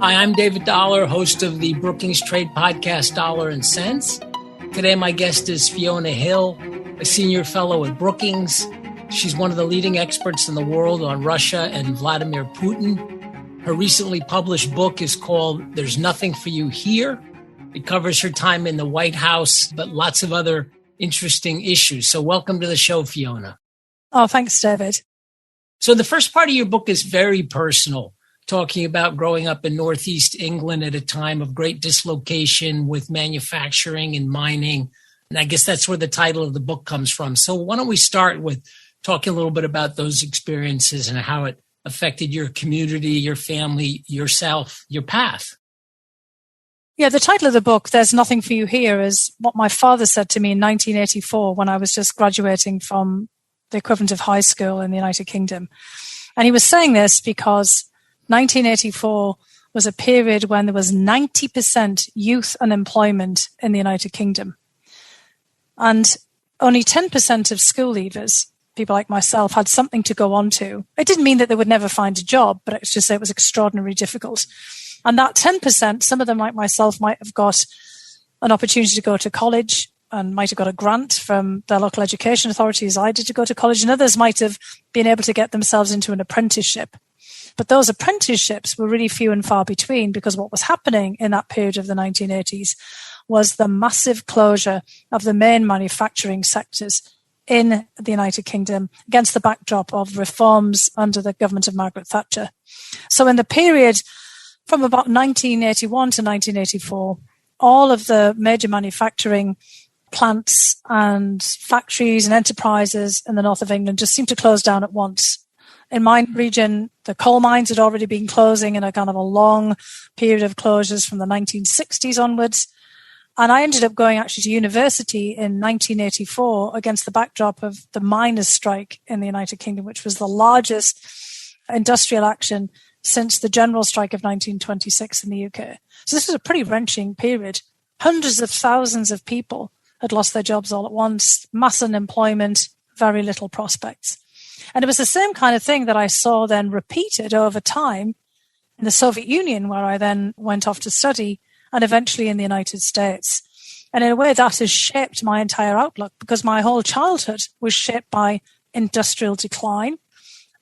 Hi, I'm David Dollar, host of the Brookings trade podcast, Dollar and Cents. Today, my guest is Fiona Hill, a senior fellow at Brookings. She's one of the leading experts in the world on Russia and Vladimir Putin. Her recently published book is called There's Nothing for You Here. It covers her time in the White House, but lots of other interesting issues. So welcome to the show, Fiona. Oh, thanks, David. So the first part of your book is very personal, talking about growing up in Northeast England at a time of great dislocation with manufacturing and mining. And I guess that's where the title of the book comes from. So why don't we start with talking a little bit about those experiences and how it affected your community, your family, yourself, your path. Yeah, the title of the book, There's Nothing for You Here, is what my father said to me in 1984 when I was just graduating from the equivalent of high school in the United Kingdom. And he was saying this because 1984 was a period when there was 90% youth unemployment in the United Kingdom. And only 10% of school leavers, people like myself, had something to go on to. It didn't mean that they would never find a job, but it's just that it was extraordinarily difficult. And that 10%, some of them like myself might have got an opportunity to go to college and might have got a grant from their local education authorities. I did to go to college, and others might have been able to get themselves into an apprenticeship. But those apprenticeships were really few and far between because what was happening in that period of the 1980s was the massive closure of the main manufacturing sectors in the United Kingdom against the backdrop of reforms under the government of Margaret Thatcher. So in the period from about 1981 to 1984, all of the major manufacturing plants and factories and enterprises in the north of England just seemed to close down at once. In my region, the coal mines had already been closing in a kind of a long period of closures from the 1960s onwards. And I ended up going actually to university in 1984 against the backdrop of the miners' strike in the United Kingdom, which was the largest industrial action since the general strike of 1926 in the UK. So this was a pretty wrenching period. Hundreds of thousands of people had lost their jobs all at once, mass unemployment, very little prospects. And it was the same kind of thing that I saw then repeated over time in the Soviet Union, where I then went off to study, and eventually in the United States. And in a way, that has shaped my entire outlook because my whole childhood was shaped by industrial decline,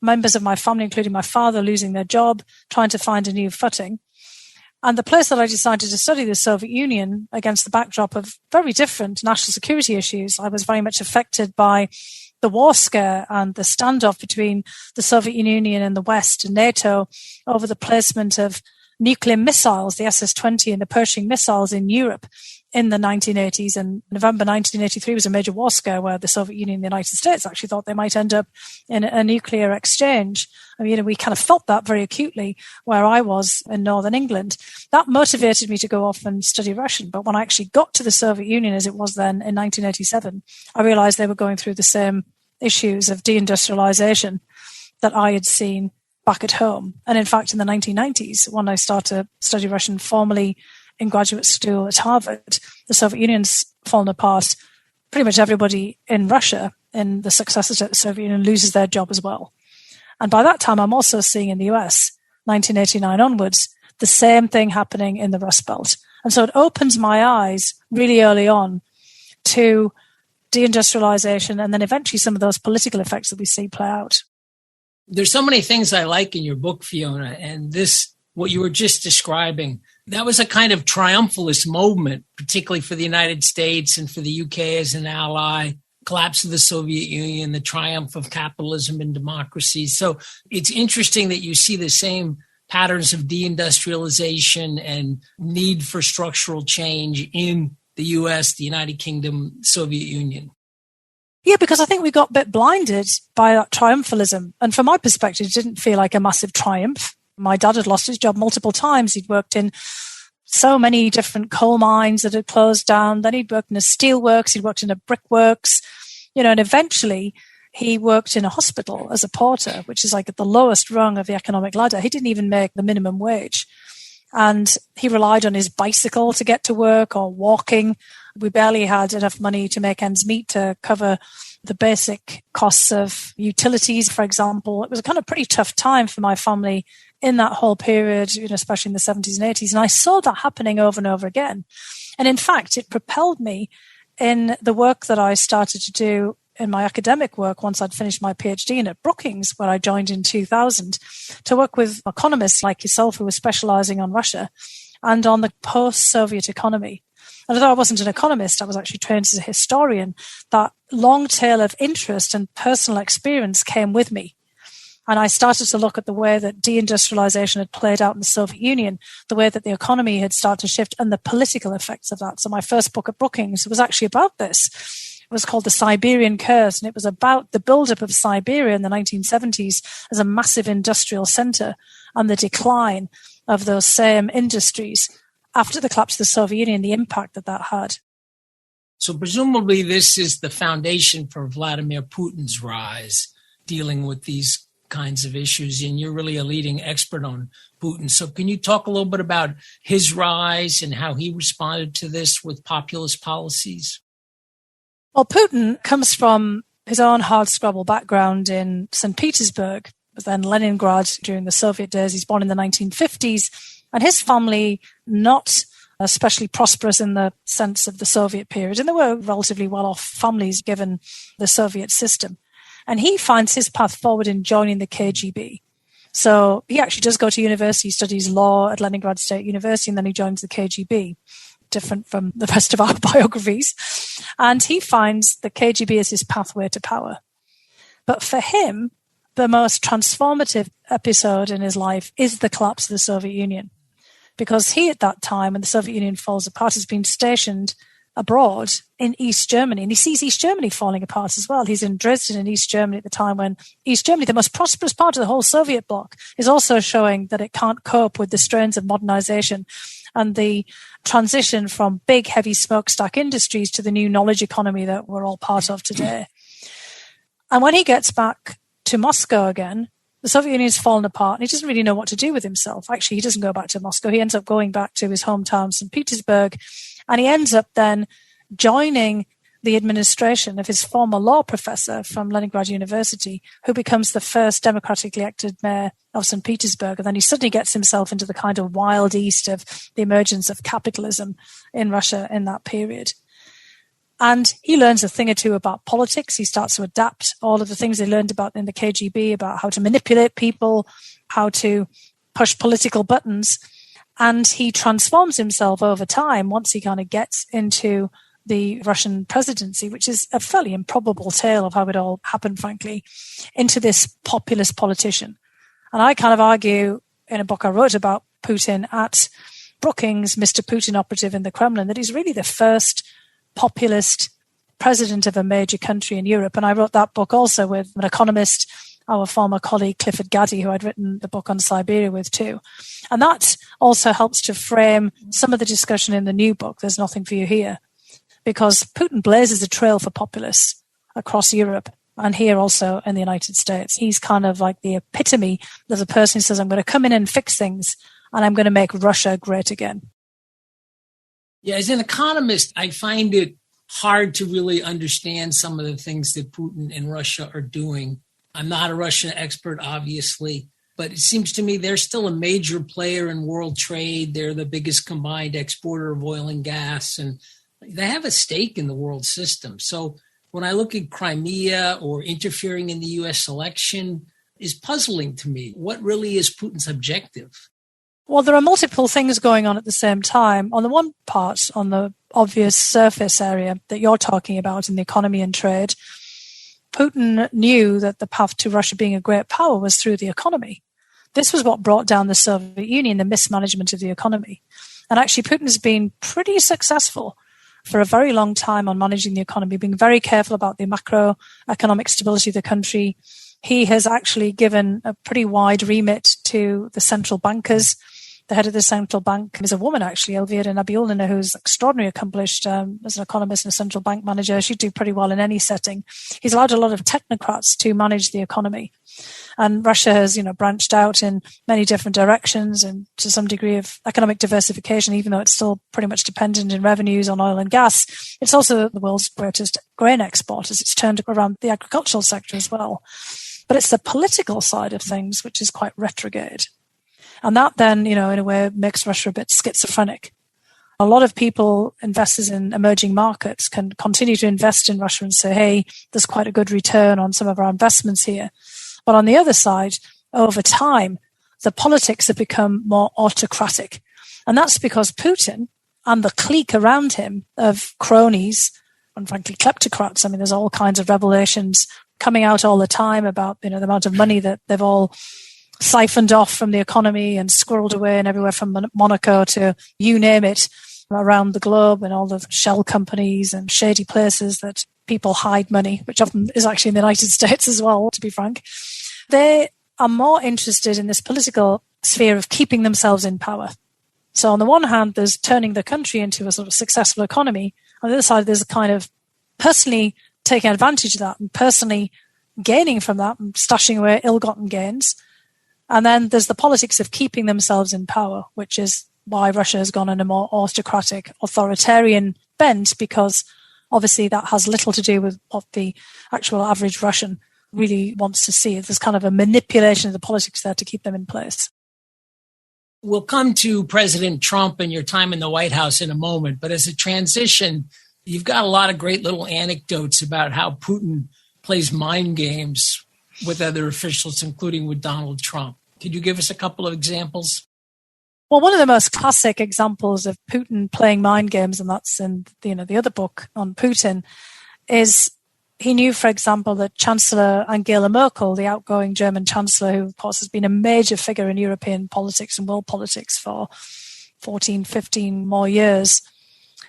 members of my family, including my father, losing their job, trying to find a new footing. And the place that I decided to study, the Soviet Union, against the backdrop of very different national security issues, I was very much affected by the war scare and the standoff between the Soviet Union and the West and NATO over the placement of nuclear missiles, the SS-20 and the Pershing missiles in Europe in the 1980s. And November 1983 was a major war scare where the Soviet Union and the United States actually thought they might end up in a nuclear exchange. I mean, we kind of felt that very acutely where I was in Northern England. That motivated me to go off and study Russian. But when I actually got to the Soviet Union, as it was then in 1987, I realized they were going through the same issues of de-industrialization that I had seen back at home. And in fact, in the 1990s, when I started to study Russian formally in graduate school at Harvard, the Soviet Union's fallen apart. Pretty much everybody in Russia, in the successor to the Soviet Union, loses their job as well. And by that time, I'm also seeing in the US, 1989 onwards, the same thing happening in the Rust Belt. And so it opens my eyes really early on to deindustrialization and then eventually some of those political effects that we see play out. There's so many things I like in your book, Fiona, and this, what you were just describing, that was a kind of triumphalist moment, particularly for the United States and for the UK as an ally, collapse of the Soviet Union, the triumph of capitalism and democracy. So it's interesting that you see the same patterns of deindustrialization and need for structural change in the US, the United Kingdom, Soviet Union. Yeah, because I think we got a bit blinded by that triumphalism. And from my perspective, it didn't feel like a massive triumph. My dad had lost his job multiple times. He'd worked in so many different coal mines that had closed down. Then he'd worked in a steelworks. He'd worked in a brickworks, and eventually he worked in a hospital as a porter, which is like at the lowest rung of the economic ladder. He didn't even make the minimum wage. And he relied on his bicycle to get to work or walking. We barely had enough money to make ends meet to cover the basic costs of utilities, for example. It was a kind of pretty tough time for my family in that whole period, especially in the 70s and 80s. And I saw that happening over and over again. And in fact, it propelled me in the work that I started to do in my academic work once I'd finished my PhD at Brookings, where I joined in 2000, to work with economists like yourself who were specializing on Russia and on the post-Soviet economy. And although I wasn't an economist, I was actually trained as a historian. That long tail of interest and personal experience came with me. And I started to look at the way that de-industrialization had played out in the Soviet Union, the way that the economy had started to shift, and the political effects of that. So my first book at Brookings was actually about this. It was called The Siberian Curse, and it was about the buildup of Siberia in the 1970s as a massive industrial center and the decline of those same industries after the collapse of the Soviet Union, the impact that that had. So presumably this is the foundation for Vladimir Putin's rise, dealing with these kinds of issues, and you're really a leading expert on Putin. So can you talk a little bit about his rise and how he responded to this with populist policies? Well, Putin comes from his own hardscrabble background in St. Petersburg, but then Leningrad during the Soviet days. He's born in the 1950s, and his family not especially prosperous in the sense of the Soviet period, and they were relatively well-off families given the Soviet system. And he finds his path forward in joining the KGB. So he actually does go to university, he studies law at Leningrad State University, and then he joins the KGB, different from the rest of our biographies. And he finds the KGB as his pathway to power. But for him, the most transformative episode in his life is the collapse of the Soviet Union. Because he, at that time, when the Soviet Union falls apart, has been stationed abroad in East Germany. And he sees East Germany falling apart as well. He's in Dresden in East Germany at the time when East Germany, the most prosperous part of the whole Soviet bloc, is also showing that it can't cope with the strains of modernization and the transition from big, heavy smokestack industries to the new knowledge economy that we're all part of today. And when he gets back to Moscow again, the Soviet Union has fallen apart and he doesn't really know what to do with himself. Actually, he doesn't go back to Moscow. He ends up going back to his hometown, St. Petersburg, and he ends up then joining the administration of his former law professor from Leningrad University, who becomes the first democratically elected mayor of St. Petersburg. And then he suddenly gets himself into the kind of wild east of the emergence of capitalism in Russia in that period. And he learns a thing or two about politics. He starts to adapt all of the things they learned about in the KGB, about how to manipulate people, how to push political buttons. And he transforms himself over time once he kind of gets into the Russian presidency, which is a fairly improbable tale of how it all happened, frankly, into this populist politician. And I kind of argue in a book I wrote about Putin at Brookings, Mr. Putin operative in the Kremlin, that he's really the first populist president of a major country in Europe. And I wrote that book also with an economist, our former colleague Clifford Gaddy, who I'd written the book on Siberia with too. And that also helps to frame some of the discussion in the new book, There's Nothing for You Here, because Putin blazes a trail for populists across Europe and here also in the United States. He's kind of like the epitome of a person who says, I'm going to come in and fix things and I'm going to make Russia great again. Yeah, as an economist, I find it hard to really understand some of the things that Putin and Russia are doing. I'm not a Russian expert, obviously, but it seems to me they're still a major player in world trade. They're the biggest combined exporter of oil and gas, and they have a stake in the world system. So when I look at Crimea or interfering in the U.S. election, is puzzling to me. What really is Putin's objective? Well, there are multiple things going on at the same time. On the one part, on the obvious surface area that you're talking about in the economy and trade, Putin knew that the path to Russia being a great power was through the economy. This was what brought down the Soviet Union, the mismanagement of the economy. And actually, Putin's been pretty successful for a very long time on managing the economy, being very careful about the macroeconomic stability of the country. He has actually given a pretty wide remit to the central bankers. The head of the central bank is a woman, actually, Elvira Nabiullina, who's extraordinarily accomplished as an economist and a central bank manager. She'd do pretty well in any setting. He's allowed a lot of technocrats to manage the economy. And Russia has, branched out in many different directions and to some degree of economic diversification, even though it's still pretty much dependent in revenues on oil and gas. It's also the world's greatest grain exporters. It's turned around the agricultural sector as well. But it's the political side of things which is quite retrograde. And that then, in a way makes Russia a bit schizophrenic. A lot of people, investors in emerging markets, can continue to invest in Russia and say, hey, there's quite a good return on some of our investments here. But on the other side, over time, the politics have become more autocratic. And that's because Putin and the clique around him of cronies and frankly kleptocrats, there's all kinds of revelations coming out all the time about, the amount of money that they've all siphoned off from the economy and squirreled away and everywhere from Monaco to you name it around the globe, and all the shell companies and shady places that people hide money, which often is actually in the United States as well, to be frank. They are more interested in this political sphere of keeping themselves in power. So on the one hand, there's turning the country into a sort of successful economy. On the other side, there's a kind of personally taking advantage of that and personally gaining from that and stashing away ill-gotten gains. And then there's the politics of keeping themselves in power, which is why Russia has gone on a more autocratic, authoritarian bent, because obviously that has little to do with what the actual average Russian really wants to see. There's kind of a manipulation of the politics there to keep them in place. We'll come to President Trump and your time in the White House in a moment, but as a transition, you've got a lot of great little anecdotes about how Putin plays mind games with other officials, including with Donald Trump. Could you give us a couple of examples? Well, one of the most classic examples of Putin playing mind games, and that's in the other book on Putin, is he knew, for example, that Chancellor Angela Merkel, the outgoing German Chancellor, who, of course, has been a major figure in European politics and world politics for 14, 15 more years,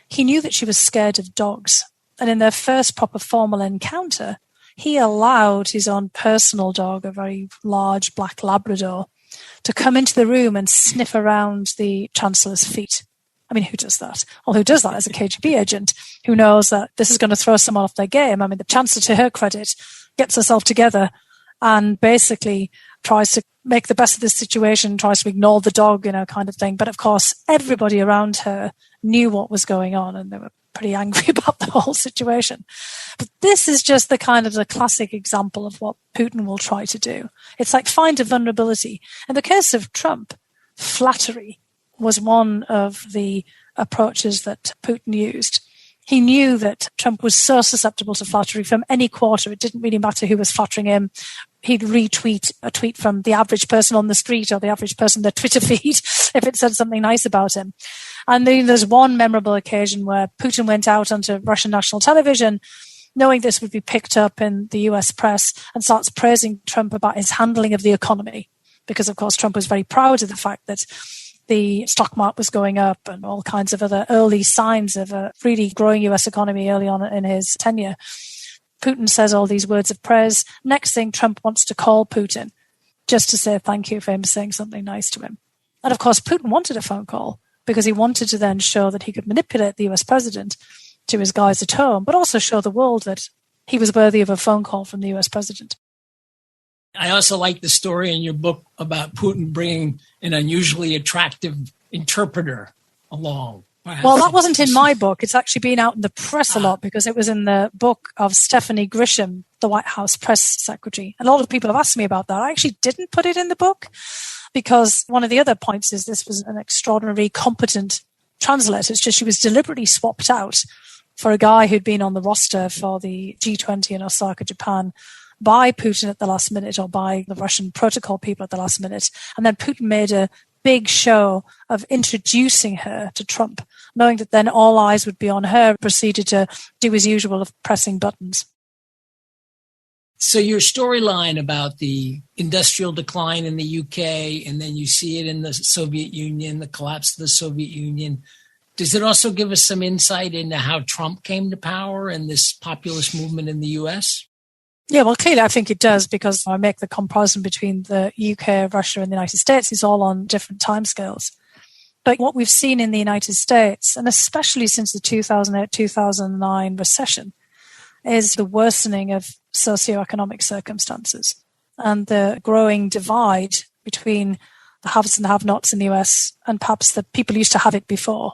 he knew that she was scared of dogs. And in their first proper formal encounter, he allowed his own personal dog, a very large black Labrador, to come into the room and sniff around the Chancellor's feet. Who does that? Well, who does that as a KGB agent who knows that this is going to throw someone off their game? The Chancellor, to her credit, gets herself together and basically tries to make the best of this situation, tries to ignore the dog, kind of thing. But of course, everybody around her knew what was going on and they were pretty angry about the whole situation. But this is just the classic example of what Putin will try to do. It's like find a vulnerability. In the case of Trump, flattery was one of the approaches that Putin used. He knew that Trump was so susceptible to flattery from any quarter. It didn't really matter who was flattering him. He'd retweet a tweet from the average person on the street or the average person on their Twitter feed if it said something nice about him. And then there's one memorable occasion where Putin went out onto Russian national television, knowing this would be picked up in the US press, and starts praising Trump about his handling of the economy. Because, of course, Trump was very proud of the fact that the stock market was going up and all kinds of other early signs of a really growing US economy early on in his tenure. Putin says all these words of praise. Next thing, Trump wants to call Putin just to say thank you for him saying something nice to him. And, of course, Putin wanted a phone call because he wanted to then show that he could manipulate the US president to his guys at home, but also show the world that he was worthy of a phone call from the US president. I also like the story in your book about Putin bringing an unusually attractive interpreter along. Well, that wasn't in my book. It's actually been out in the press a lot because it was in the book of Stephanie Grisham, the White House press secretary. And a lot of people have asked me about that. I actually didn't put it in the book because one of the other points is this was an extraordinarily competent translator. It's just she was deliberately swapped out for a guy who'd been on the roster for the G20 in Osaka, Japan, by Putin at the last minute or by the Russian protocol people at the last minute. And then Putin made a big show of introducing her to Trump, knowing that then all eyes would be on her, proceeded to do his usual of pressing buttons. So your storyline about the industrial decline in the UK, and then you see it in the Soviet Union, the collapse of the Soviet Union, does it also give us some insight into how Trump came to power and this populist movement in the US? Yeah, well, clearly I think it does because I make the comparison between the UK, Russia and the United States. It's all on different timescales. But what we've seen in the United States, and especially since the 2008-2009 recession, is the worsening of socioeconomic circumstances and the growing divide between the haves and the have-nots in the US and perhaps the people who used to have it before.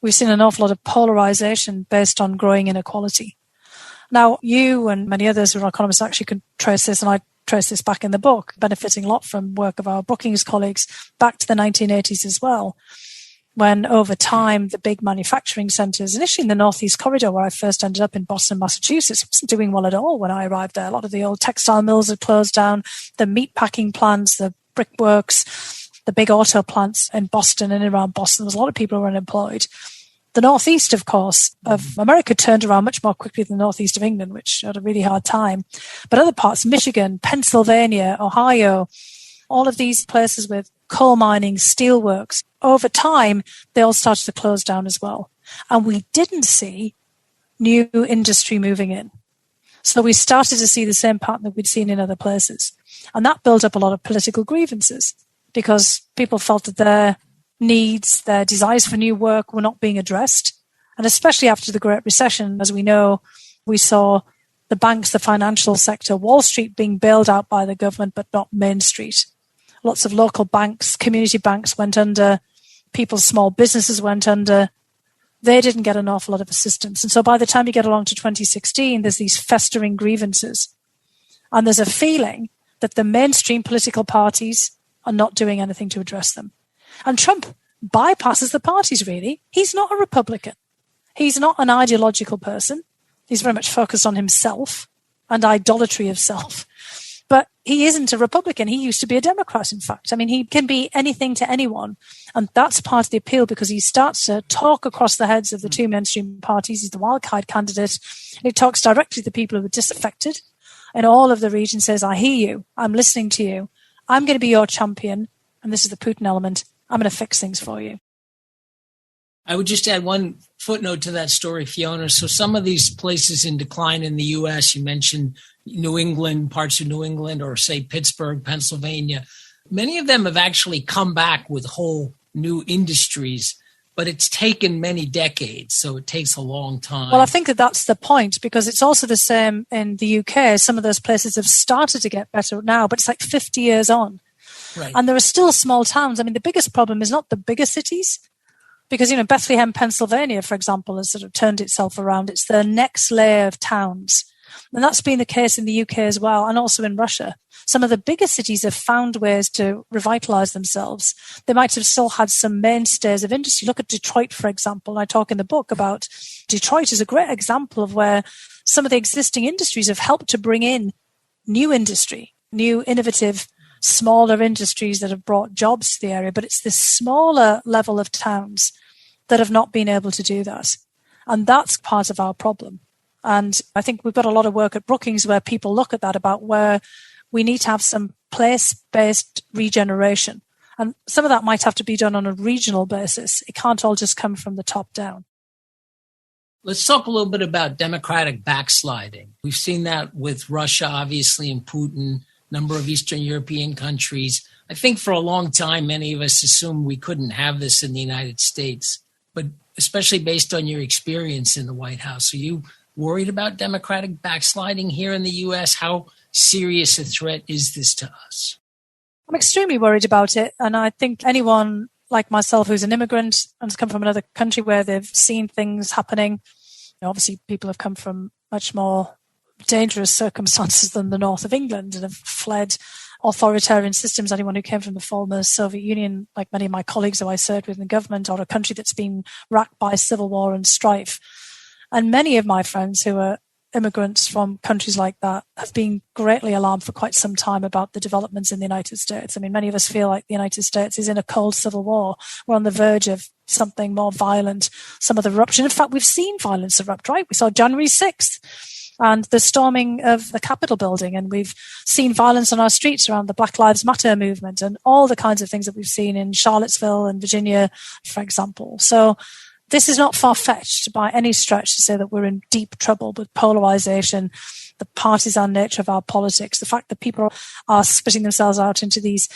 We've seen an awful lot of polarization based on growing inequality. Now, you and many others who are economists actually could trace this, and I trace this back in the book, benefiting a lot from work of our Brookings colleagues back to the 1980s as well, when over time the big manufacturing centres, initially in the Northeast Corridor where I first ended up in Boston, Massachusetts, wasn't doing well at all when I arrived there. A lot of the old textile mills had closed down, the meat packing plants, the brickworks, the big auto plants in Boston and around Boston. There was a lot of people who were unemployed. The northeast, of course, of America turned around much more quickly than the northeast of England, which had a really hard time. But other parts, Michigan, Pennsylvania, Ohio, all of these places with coal mining, steelworks, over time, they all started to close down as well. And we didn't see new industry moving in. So we started to see the same pattern that we'd seen in other places. And that built up a lot of political grievances because people felt that their needs, their desires for new work were not being addressed. And especially after the Great Recession, as we know, we saw the banks, the financial sector, Wall Street being bailed out by the government, but not Main Street. Lots of local banks, community banks went under, people's small businesses went under. They didn't get an awful lot of assistance. And so by the time you get along to 2016, there's these festering grievances. And there's a feeling that the mainstream political parties are not doing anything to address them. And Trump bypasses the parties, really. He's not a Republican. He's not an ideological person. He's very much focused on himself and idolatry of self. But he isn't a Republican. He used to be a Democrat, in fact. I mean, he can be anything to anyone. And that's part of the appeal because he starts to talk across the heads of the two mainstream parties. He's the wildcard candidate. And he talks directly to the people who are disaffected. And all of the region says, I hear you. I'm listening to you. I'm going to be your champion. And this is the Putin element. I'm going to fix things for you. I would just add one footnote to that story, Fiona. So some of these places in decline in the U.S., you mentioned New England, parts of New England, or say Pittsburgh, Pennsylvania. Many of them have actually come back with whole new industries, but it's taken many decades. So it takes a long time. Well, I think that that's the point because it's also the same in the UK. Some of those places have started to get better now, but it's like 50 years on. Right. And there are still small towns. I mean, the biggest problem is not the bigger cities because, you know, Bethlehem, Pennsylvania, for example, has sort of turned itself around. It's the next layer of towns. And that's been the case in the UK as well, and also in Russia. Some of the bigger cities have found ways to revitalize themselves. They might have still had some mainstays of industry. Look at Detroit, for example. I talk in the book about Detroit as a great example of where some of the existing industries have helped to bring in new industry, new innovative smaller industries that have brought jobs to the area, but it's this smaller level of towns that have not been able to do that. And that's part of our problem. And I think we've got a lot of work at Brookings where people look at that about where we need to have some place-based regeneration. And some of that might have to be done on a regional basis. It can't all just come from the top down. Let's talk a little bit about democratic backsliding. We've seen that with Russia, obviously, and Putin, number of Eastern European countries. I think for a long time, many of us assumed we couldn't have this in the United States, but especially based on your experience in the White House. Are you worried about democratic backsliding here in the U.S.? How serious a threat is this to us? I'm extremely worried about it. And I think anyone like myself who's an immigrant and has come from another country where they've seen things happening, you know, obviously people have come from much more dangerous circumstances than the north of England and have fled authoritarian systems. Anyone who came from the former Soviet Union, like many of my colleagues who I served with in the government, or a country that's been racked by civil war and strife. And many of my friends who are immigrants from countries like that have been greatly alarmed for quite some time about the developments in the United States. I mean, many of us feel like the United States is in a cold civil war. We're on the verge of something more violent, some other eruption. In fact, we've seen violence erupt, right? We saw January 6th. And the storming of the Capitol building. And we've seen violence on our streets around the Black Lives Matter movement and all the kinds of things that we've seen in Charlottesville and Virginia, for example. So this is not far-fetched by any stretch to say that we're in deep trouble with polarization, the partisan nature of our politics, the fact that people are splitting themselves out into these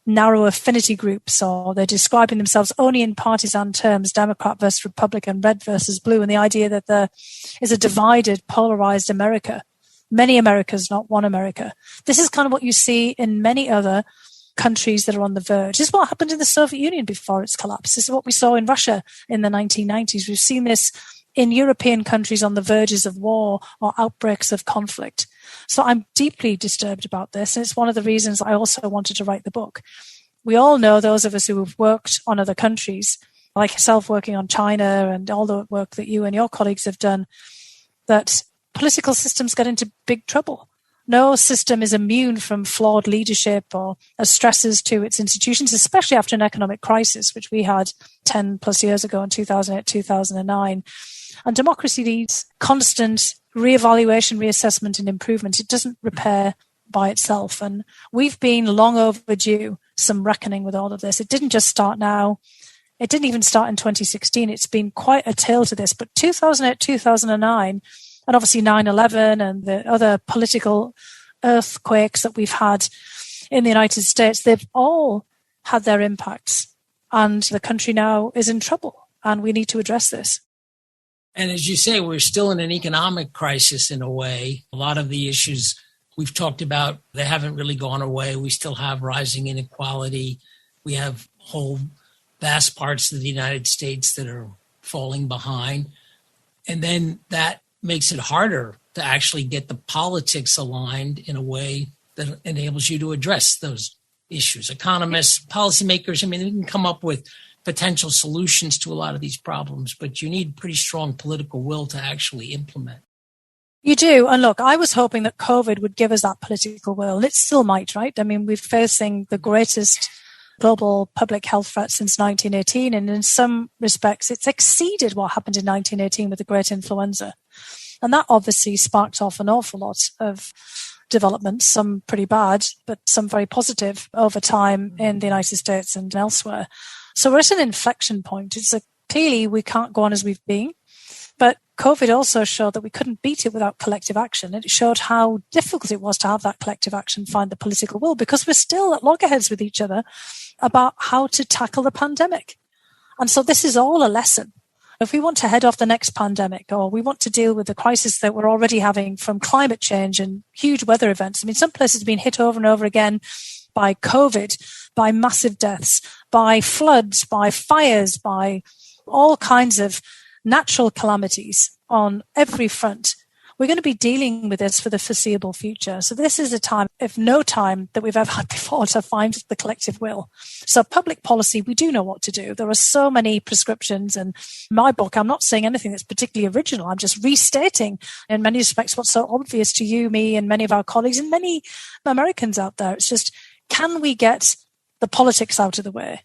narrow affinity groups, or they're describing themselves only in partisan terms, Democrat versus Republican, red versus blue, and the idea that there is a divided, polarized America. Many Americas, not one America. This is kind of what you see in many other countries that are on the verge. This is what happened in the Soviet Union before its collapse. This is what we saw in Russia in the 1990s. We've seen this in European countries on the verges of war or outbreaks of conflict. So I'm deeply disturbed about this. And it's one of the reasons I also wanted to write the book. We all know, those of us who have worked on other countries, like yourself working on China and all the work that you and your colleagues have done, that political systems get into big trouble. No system is immune from flawed leadership or stresses to its institutions, especially after an economic crisis, which we had 10 plus years ago in 2008, 2009. And democracy needs constant reevaluation, reassessment, and improvement. It doesn't repair by itself. And we've been long overdue some reckoning with all of this. It didn't just start now. It didn't even start in 2016. It's been quite a tale to this. But 2008, 2009, and obviously 9/11 and the other political earthquakes that we've had in the United States, they've all had their impacts. And the country now is in trouble. And we need to address this. And as you say, we're still in an economic crisis in a way. A lot of the issues we've talked about, they haven't really gone away. We still have rising inequality. We have whole vast parts of the United States that are falling behind. And then that makes it harder to actually get the politics aligned in a way that enables you to address those issues. Economists, policymakers, I mean, they can come up with potential solutions to a lot of these problems, but you need pretty strong political will to actually implement. You do. And look, I was hoping that COVID would give us that political will. And it still might, right? I mean, we're facing the greatest global public health threat since 1918. And in some respects, it's exceeded what happened in 1918 with the Great Influenza. And that obviously sparked off an awful lot of developments, some pretty bad, but some very positive over time in the United States and elsewhere. So we're at an inflection point. Clearly we can't go on as we've been, but COVID also showed that we couldn't beat it without collective action. It showed how difficult it was to have that collective action, find the political will, because we're still at loggerheads with each other about how to tackle the pandemic. And so this is all a lesson. If we want to head off the next pandemic, or we want to deal with the crisis that we're already having from climate change and huge weather events. I mean, some places have been hit over and over again by COVID, by massive deaths, by floods, by fires, by all kinds of natural calamities on every front. We're going to be dealing with this for the foreseeable future. So this is a time, if no time, that we've ever had before to find the collective will. So public policy, we do know what to do. There are so many prescriptions. And in my book, I'm not saying anything that's particularly original. I'm just restating in many respects what's so obvious to you, me, and many of our colleagues and many Americans out there. It's just, can we get the politics out of the way?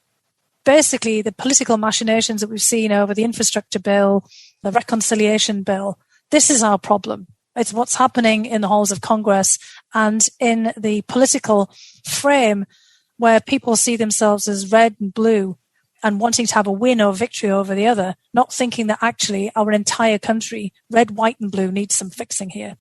Basically, the political machinations that we've seen over the infrastructure bill, the reconciliation bill, this is our problem. It's what's happening in the halls of Congress and in the political frame where people see themselves as red and blue and wanting to have a win or victory over the other, not thinking that actually our entire country, red, white, and blue, needs some fixing here.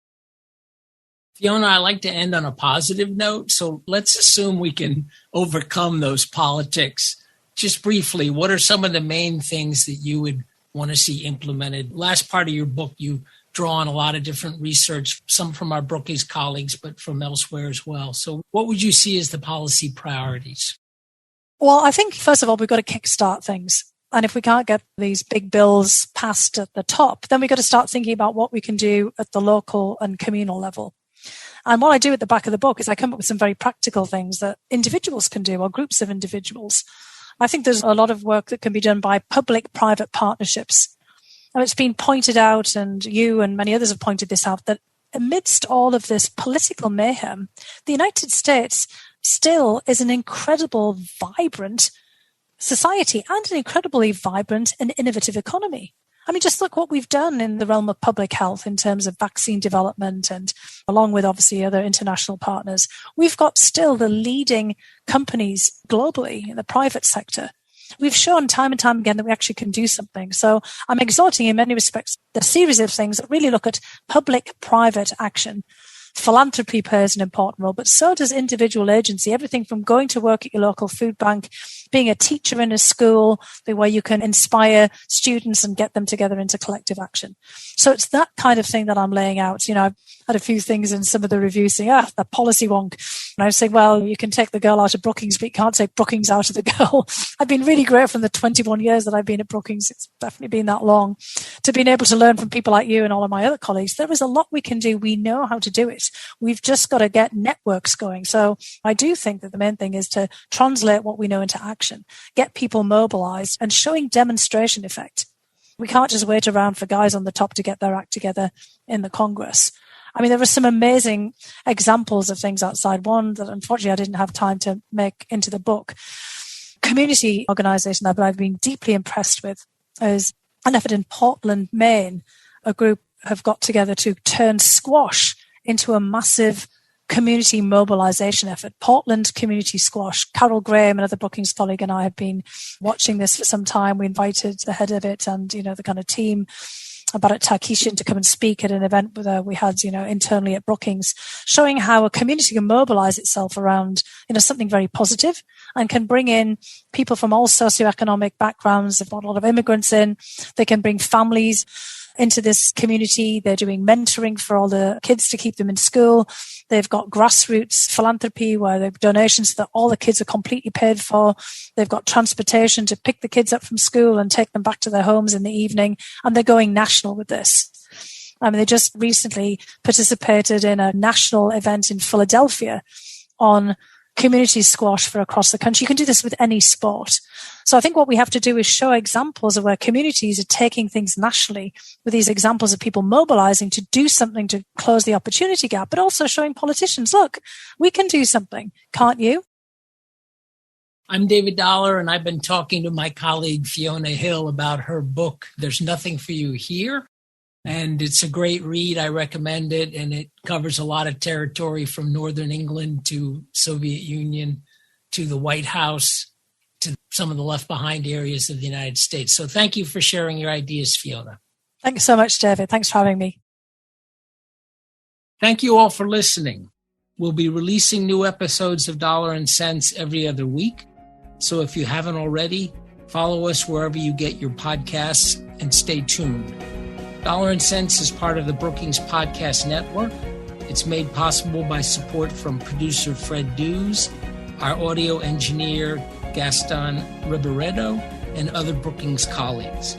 Fiona, I like to end on a positive note. So let's assume we can overcome those politics. Just briefly, what are some of the main things that you would want to see implemented? Last part of your book, you draw on a lot of different research, some from our Brookings colleagues, but from elsewhere as well. So what would you see as the policy priorities? Well, I think, first of all, we've got to kickstart things. And if we can't get these big bills passed at the top, then we've got to start thinking about what we can do at the local and communal level. And what I do at the back of the book is I come up with some very practical things that individuals can do, or groups of individuals. I think there's a lot of work that can be done by public-private partnerships. And it's been pointed out, and you and many others have pointed this out, that amidst all of this political mayhem, the United States still is an incredible, vibrant society and an incredibly vibrant and innovative economy. I mean, just look what we've done in the realm of public health in terms of vaccine development and along with obviously other international partners. We've got still the leading companies globally in the private sector. We've shown time and time again that we actually can do something. So I'm exhorting in many respects the series of things that really look at public-private action. Philanthropy plays an important role, but so does individual agency, everything from going to work at your local food bank, being a teacher in a school where you can inspire students and get them together into collective action. So it's that kind of thing that I'm laying out. You know, I've had a few things in some of the reviews saying, the policy wonk. And I would say, well, you can take the girl out of Brookings, but you can't take Brookings out of the girl. I've been really grateful in the 21 years that I've been at Brookings. It's definitely been that long to being able to learn from people like you and all of my other colleagues. There is a lot we can do. We know how to do it. We've just got to get networks going. So I do think that the main thing is to translate what we know into action, get people mobilized and showing demonstration effect. We can't just wait around for guys on the top to get their act together in the Congress. I mean, there were some amazing examples of things outside. One that unfortunately I didn't have time to make into the book. Community organization that I've been deeply impressed with is an effort in Portland, Maine. A group have got together to turn squash into a massive community mobilization effort. Portland Community Squash. Carol Graham, another Brookings colleague, and I have been watching this for some time. We invited the head of it and, the kind of team Bharat Tarkishan to come and speak at an event that we had, internally at Brookings, showing how a community can mobilize itself around, something very positive and can bring in people from all socioeconomic backgrounds. They've got a lot of immigrants in. They can bring families into this community. They're doing mentoring for all the kids to keep them in school. They've got grassroots philanthropy where they've donations that all the kids are completely paid for. They've got transportation to pick the kids up from school and take them back to their homes in the evening. And they're going national with this. I mean, they just recently participated in a national event in Philadelphia on community squash for across the country. You can do this with any sport. So I think what we have to do is show examples of where communities are taking things nationally with these examples of people mobilizing to do something to close the opportunity gap, but also showing politicians, look, we can do something. Can't you? I'm David Dollar, and I've been talking to my colleague Fiona Hill about her book, There's Nothing for You Here. And it's a great read. I recommend it. And it covers a lot of territory from Northern England to Soviet Union to the White House to some of the left behind areas of the United States. So thank you for sharing your ideas, Fiona. Thanks so much, David. Thanks for having me. Thank you all for listening. We'll be releasing new episodes of Dollar and Cents every other week. So if you haven't already, follow us wherever you get your podcasts and stay tuned. Dollar and Cents is part of the Brookings Podcast Network. It's made possible by support from producer Fred Dews, our audio engineer Gaston Riberedo, and other Brookings colleagues.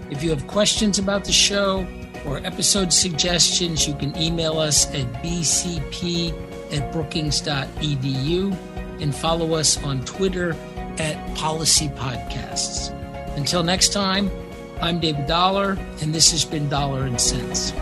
If you have questions about the show or episode suggestions, you can email us at bcp@brookings.edu and follow us on Twitter @PolicyPodcasts. Until next time, I'm David Dollar, and this has been Dollar and Cents.